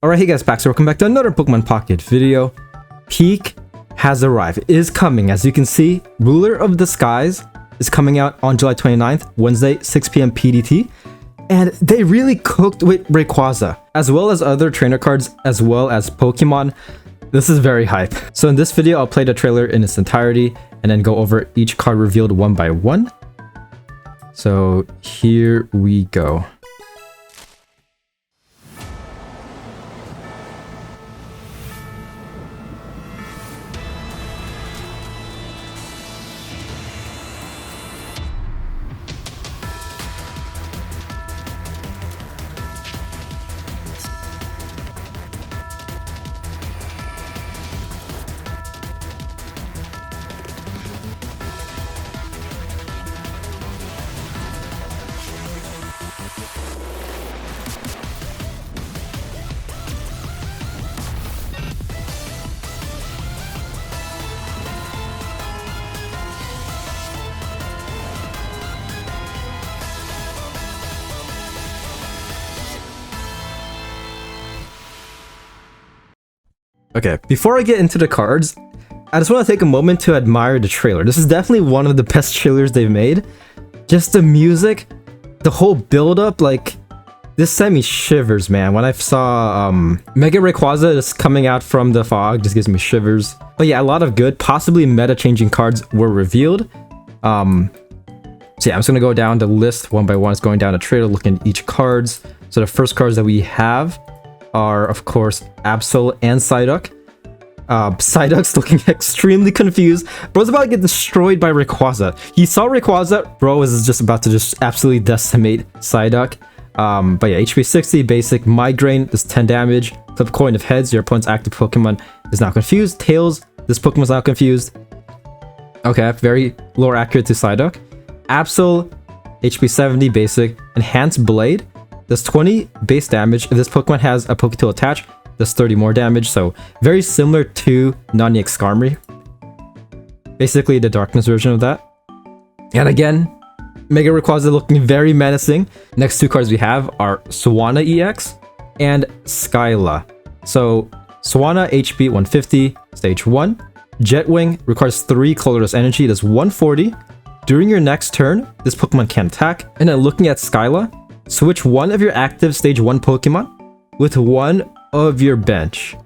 Alright, hey guys, so welcome back to another Pokemon Pocket video. Peak has arrived. It is coming. As you can see, Ruler of the Skies is coming out on July 29th, Wednesday, 6 p.m. PDT. And they really cooked with Rayquaza, as well as other trainer cards, as well as Pokemon. This is very hype. So in this video, I'll play the trailer in its entirety and then go over each card revealed one by one. So here we go. Okay, before I get into the cards, I just want to take a moment to admire the trailer. This is definitely one of the best trailers they've made. Just the music, the whole build-up, like, this sent me shivers, man. When I saw Mega Rayquaza just coming out from the fog, just gives me shivers. But yeah, a lot of good, possibly meta-changing cards were revealed. So yeah, I'm just gonna go down the list one by one. It's going down the trailer, looking at each cards. So the first cards that we have are, of course, Absol and Psyduck. Psyduck's looking extremely confused. Bro's about to get destroyed by Rayquaza. He saw Rayquaza, bro is just about to just absolutely decimate Psyduck. But yeah, HP 60, basic, Migraine, does 10 damage. Flip coin of heads, your opponent's active Pokemon is not confused. Tails, this Pokemon's not confused. Okay, very lore accurate to Psyduck. Absol, HP 70, basic, Enhanced Blade, does 20 base damage. If this Pokemon has a Poketool attached, does 30 more damage. So very similar to Non-EX Skarmory. Basically the darkness version of that. And again, Mega Rayquaza looking very menacing. Next two cards we have are Swanna EX and Skyla. So Swanna HP 150, stage 1. Jetwing requires 3 colorless energy, does 140. During your next turn, this Pokemon can attack. And then looking at Skyla, switch one of your active stage 1 Pokemon with one of your bench.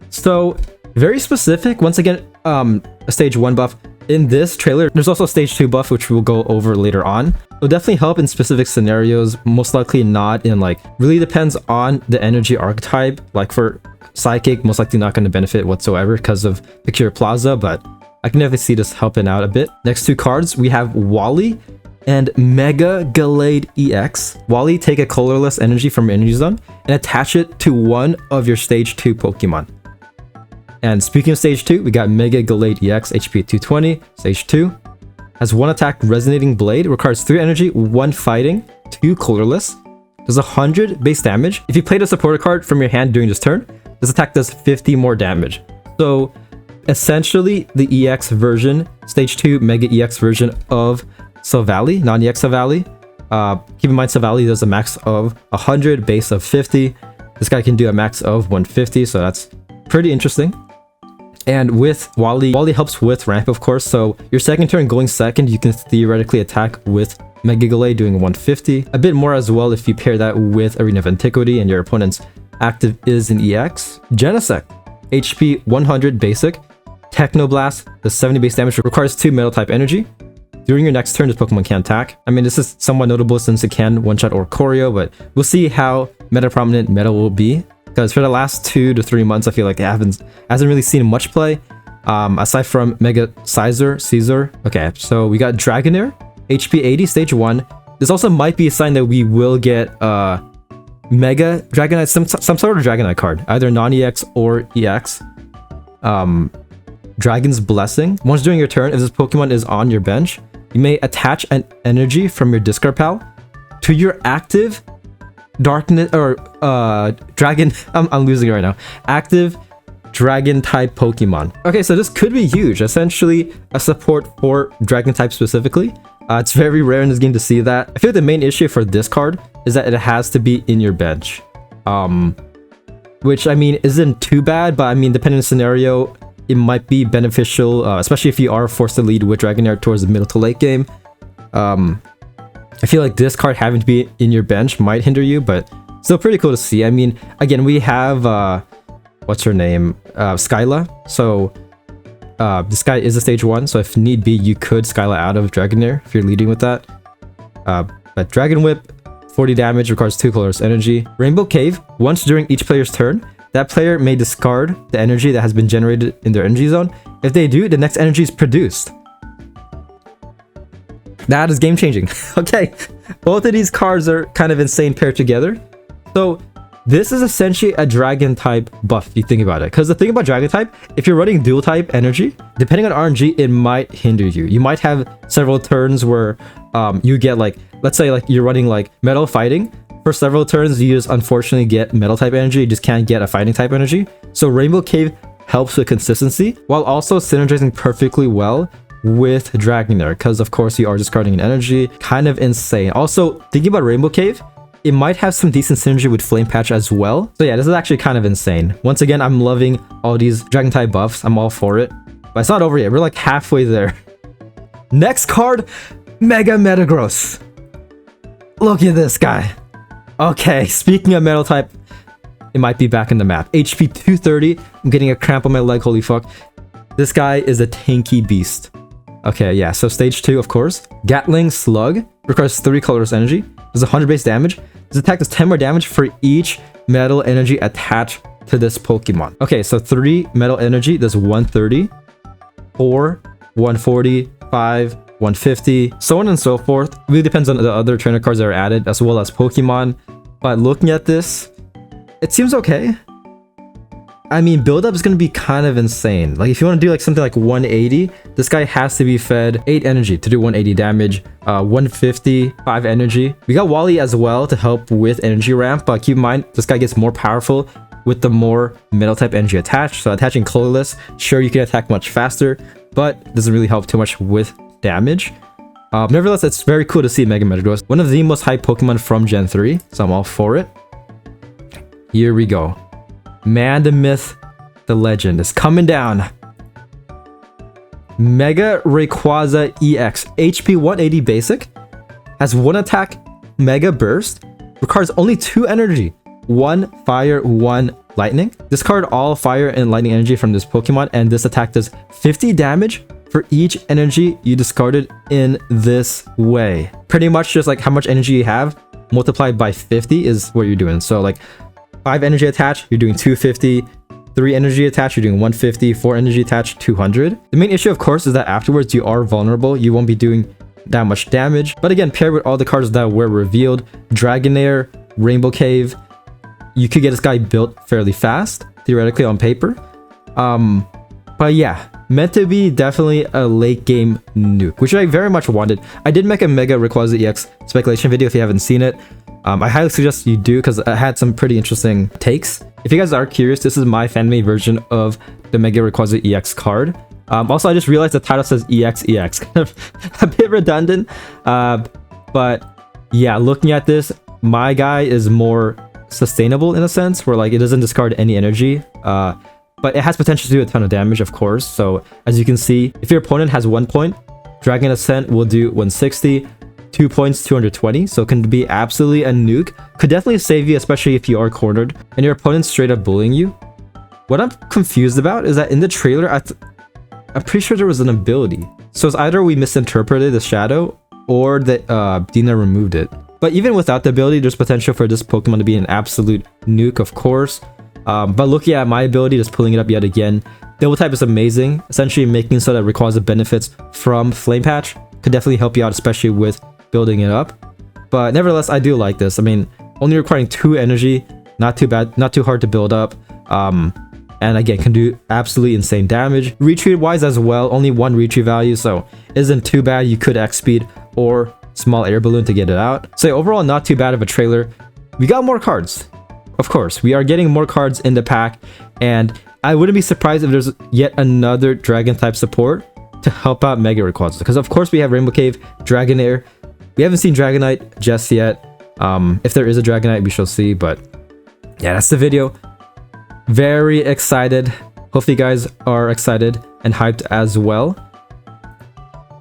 So very specific. Once again, a stage 1 buff. In this trailer, there's also a stage 2 buff, which we'll go over later on. It'll definitely help in specific scenarios, most likely not in, like, really depends on the energy archetype. Like for Psychic, most likely not going to benefit whatsoever because of Picture Plaza, but I can definitely see this helping out a bit. Next two cards, we have Wally and Mega Gallade EX. Wally, take a colorless energy from your energy zone and attach it to one of your stage 2 Pokemon. And speaking of stage 2, we got Mega Gallade EX, HP 220, stage 2. Has 1 attack, Resonating Blade, requires 3 energy, 1 fighting, 2 colorless. Does 100 base damage. If you played a supporter card from your hand during this turn, this attack does 50 more damage. So essentially the EX version, stage 2 Mega EX version of Silvally, non-EX Silvally. Keep in mind Silvally does a max of 100, base of 50. This guy can do a max of 150, so that's pretty interesting. And with Wally helps with ramp, of course, so your second turn going second, you can theoretically attack with Mega Gallade doing 150. A bit more as well if you pair that with Arena of Antiquity and your opponent's active is an EX. Genesect, HP 100 basic. Technoblast, the 70 base damage, requires 2 metal type energy. During your next turn, this Pokemon can attack. I mean, this is somewhat notable since it can one-shot or Choreo, but we'll see how meta-prominent meta will be. Because for the last 2 to 3 months, I feel like it hasn't really seen much play. Aside from Mega Caesar. Okay, so we got Dragonair, HP 80, stage 1. This also might be a sign that we will get Mega Dragonite, some sort of Dragonite card. Either non-EX or EX. Dragon's Blessing. Once during your turn, if this Pokemon is on your bench, you may attach an energy from your discard pile to your active darkness or dragon. I'm losing it right now. Active dragon type Pokemon. Okay, so this could be huge. Essentially, a support for dragon type specifically. It's very rare in this game to see that. I feel like the main issue for this card is that it has to be in your bench. which I mean isn't too bad, but I mean depending on the scenario, it might be beneficial, especially if you are forced to lead with Dragonair towards the middle to late game. I feel like this card having to be in your bench might hinder you, but still pretty cool to see. I mean, again, we have what's her name, Skyla. So this guy is a stage 1, so if need be, you could Skyla out of Dragonair if you're leading with that. But Dragon Whip, 40 damage, requires 2 colors energy. Rainbow Cave, once during each player's turn, that player may discard the energy that has been generated in their energy zone. If they do, the next energy is produced. That is game changing. Okay, both of these cards are kind of insane paired together. So this is essentially a dragon type buff if you think about it. Because the thing about dragon type, if you're running dual type energy, depending on RNG, it might hinder you. You might have several turns where you get like, let's say like you're running like metal fighting. For several turns, you just unfortunately get metal type energy. You just can't get a fighting type energy. So Rainbow Cave helps with consistency while also synergizing perfectly well with Dragonair, because of course you are discarding an energy. Kind of insane. Also, thinking about Rainbow Cave, it might have some decent synergy with Flame Patch as well. So yeah, this is actually kind of insane. Once again, I'm loving all these dragon type buffs. I'm all for it. But it's not over yet. We're like halfway there. Next card, Mega Metagross. Look at this guy. Okay, speaking of metal type, it might be back in the map. HP 230. I'm getting a cramp on my leg. Holy fuck. This guy is a tanky beast. Okay, yeah, so stage 2, of course. Gatling Slug requires 3 colors energy. Does 100 base damage. This attack does 10 more damage for each metal energy attached to this Pokemon. Okay, so 3 metal energy does 130, 4, 140, 5, 150, so on and so forth. Really depends on the other trainer cards that are added, as well as Pokemon. But looking at this, it seems okay. I mean, build-up is going to be kind of insane. Like, if you want to do like something like 180, this guy has to be fed 8 energy to do 180 damage, 150, 5 energy. We got Wally as well to help with energy ramp, but keep in mind, this guy gets more powerful with the more metal type energy attached. So attaching colorless, sure, you can attack much faster, but doesn't really help too much with damage. Nevertheless, it's very cool to see Mega Metagross, one of the most hyped Pokemon from Gen 3, so I'm all for it. Here we go. Man, the myth, the legend is coming down. Mega Rayquaza EX, HP 180 basic, has 1 attack, Mega Burst, requires only 2 energy, 1 fire, 1 lightning. Discard all fire and lightning energy from this Pokemon, and this attack does 50 damage for each energy you discarded in this way. Pretty much just like how much energy you have multiplied by 50 is what you're doing. So like 5 energy attached, you're doing 250. 3 energy attached, you're doing 150. 4 energy attached, 200. The main issue, of course, is that afterwards you are vulnerable. You won't be doing that much damage. But again, paired with all the cards that were revealed, Dragonair, Rainbow Cave, you could get this guy built fairly fast, theoretically on paper. But yeah, meant to be definitely a late game nuke, which I very much wanted. I did make a Mega Rayquaza EX speculation video if you haven't seen it. I highly suggest you do, because I had some pretty interesting takes. If you guys are curious, this is my fan-made version of the Mega Rayquaza EX card. Also, I just realized the title says EX. Kind of a bit redundant. But yeah, looking at this, my guy is more sustainable in a sense, where like it doesn't discard any energy. But it has potential to do a ton of damage, of course. So as you can see, if your opponent has 1 point, Dragon Ascent will do 160. 2 points, 220, so it can be absolutely a nuke. Could definitely save you, especially if you are cornered and your opponent's straight up bullying you. What I'm confused about is that in the trailer, I'm pretty sure there was an ability. So it's either we misinterpreted the shadow or that Dina removed it. But even without the ability, there's potential for this Pokemon to be an absolute nuke, of course. But looking at my ability, just pulling it up yet again, Double Type is amazing, essentially making so that Rayquaza benefits from Flame Patch. Could definitely help you out, especially with building it up. But nevertheless, I do like this. I mean, only requiring 2 energy, not too bad, not too hard to build up. And again, can do absolutely insane damage. Retreat wise as well, only 1 retreat value, so isn't too bad. You could X speed or small air balloon to get it out. So yeah, overall, not too bad of a trailer. We got more cards. Of course, we are getting more cards in the pack, and I wouldn't be surprised if there's yet another dragon type support to help out Mega Rayquaza, because of course we have Rainbow Cave, Dragonair. We haven't seen Dragonite just yet. If there is a Dragonite, we shall see. But yeah, that's the video. Very excited. Hopefully you guys are excited and hyped as well.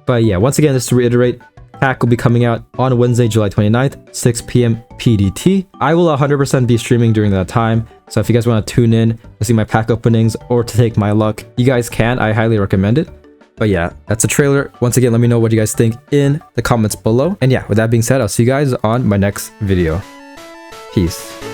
But yeah, once again, just to reiterate, pack will be coming out on Wednesday, July 29th, 6 p.m. PDT. I will 100% be streaming during that time, so if you guys want to tune in to see my pack openings or to take my luck, you guys can. I highly recommend it. But yeah, that's a trailer. Once again, let me know what you guys think in the comments below. And yeah, with that being said, I'll see you guys on my next video. Peace.